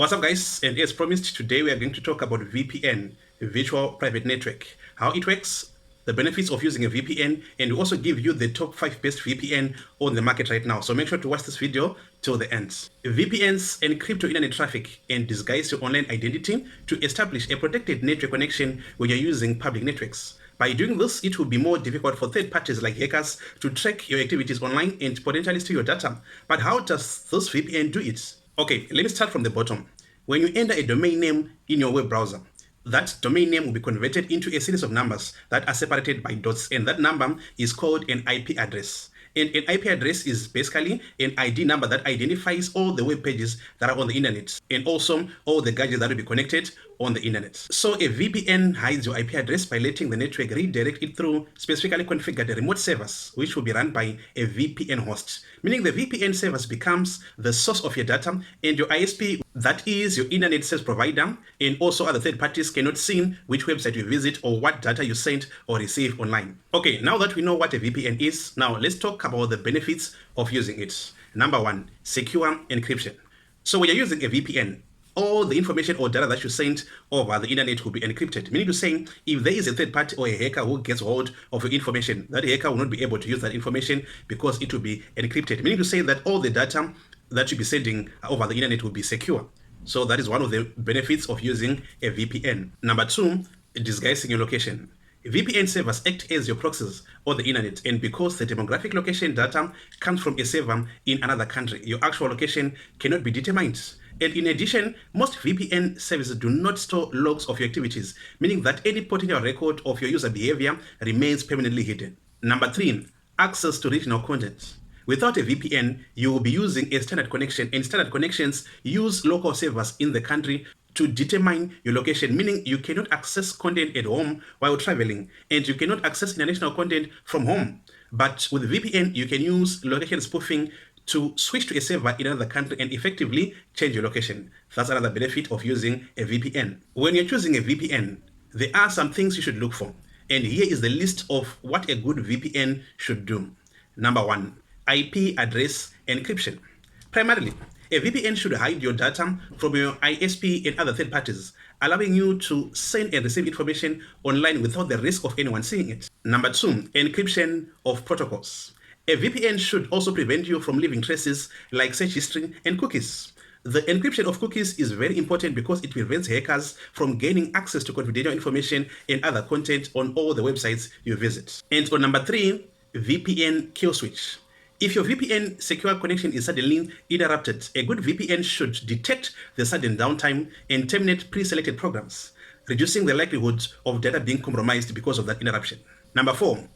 What's up, guys? And as promised, today we are going to talk about VPN, Virtual Private Network, how it works, the benefits of using a VPN, and we also give you the top 5 best VPN on the market right now. So make sure to watch this video till the end. VPNs encrypt your internet traffic and disguise your online identity to establish a protected network connection when you're using public networks. By doing this, it will be more difficult for third parties like hackers to track your activities online and potentially steal your data. But how does this VPN do it? Okay, let me start from the bottom. When you enter a domain name in your web browser, that domain name will be converted into a series of numbers that are separated by dots, and that number is called an IP address. And an IP address is basically an ID number that identifies all the web pages that are on the internet and also all the gadgets that will be connected on the internet. So a VPN hides your IP address by letting the network redirect it through specifically configured remote servers, which will be run by a VPN host, meaning the VPN service becomes the source of your data, and your ISP, that is your internet service provider, and also other third parties cannot see which website you visit or what data you send or receive online. Okay, now that we know what a VPN is, now let's talk about the benefits of using it. Number one, secure encryption. So when you're using a VPN, all the information or data that you send over the internet will be encrypted, meaning to say if there is a third party or a hacker who gets hold of your information, that hacker will not be able to use that information because it will be encrypted, meaning to say that all the data that you'll be sending over the internet will be secure. So that is one of the benefits of using a VPN. Number two, disguising your location. VPN servers act as your proxies on the internet, and because the demographic location data comes from a server in another country, your actual location cannot be determined. And in addition, most VPN services do not store logs of your activities, meaning that any potential record of your user behavior remains permanently hidden. Number three, access to regional content. Without a VPN, you will be using a standard connection, and standard connections use local servers in the country to determine your location, meaning you cannot access content at home while traveling, and you cannot access international content from home. But with VPN, you can use location spoofing to switch to a server in another country and effectively change your location. That's another benefit of using a VPN. When you're choosing a VPN, there are some things you should look for, and here is the list of what a good VPN should do. Number one, IP address encryption. Primarily, a VPN should hide your data from your ISP and other third parties, allowing you to send and receive information online without the risk of anyone seeing it. Number two, encryption of protocols. A VPN should also prevent you from leaving traces like search history and cookies. The encryption of cookies is very important because it prevents hackers from gaining access to confidential information and other content on all the websites you visit. And on number three, VPN kill switch. If your VPN secure connection is suddenly interrupted, a good VPN should detect the sudden downtime and terminate pre-selected programs, reducing the likelihood of data being compromised because of that interruption. Number four,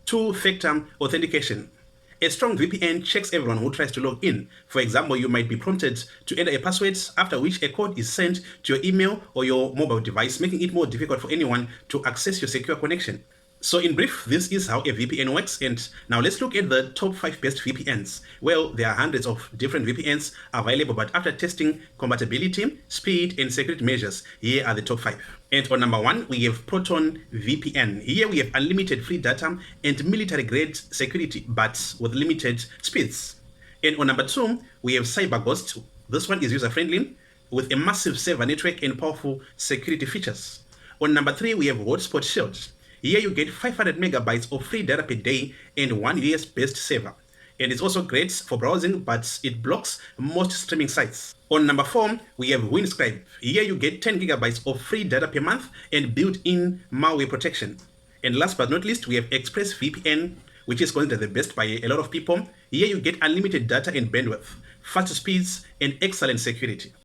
two-factor authentication. A strong VPN checks everyone who tries to log in. For example, you might be prompted to enter a password, after which a code is sent to your email or your mobile device, making it more difficult for anyone to access your secure connection. So in brief, this is how a VPN works, and now let's look at the top 5 best VPNs. Well, there are hundreds of different VPNs available, but after testing compatibility, speed, and security measures, here are the top 5. And on number 1, we have Proton VPN. Here we have unlimited free data and military-grade security, but with limited speeds. And on number 2, we have CyberGhost. This one is user-friendly, with a massive server network and powerful security features. On number 3, we have Hotspot Shield. Here you get 500 megabytes of free data per day and one US-based server. And it's also great for browsing, but it blocks most streaming sites. On number 4, we have Windscribe. Here you get 10 gigabytes of free data per month and built-in malware protection. And last but not least, we have ExpressVPN, which is considered the best by a lot of people. Here you get unlimited data and bandwidth, fast speeds, and excellent security.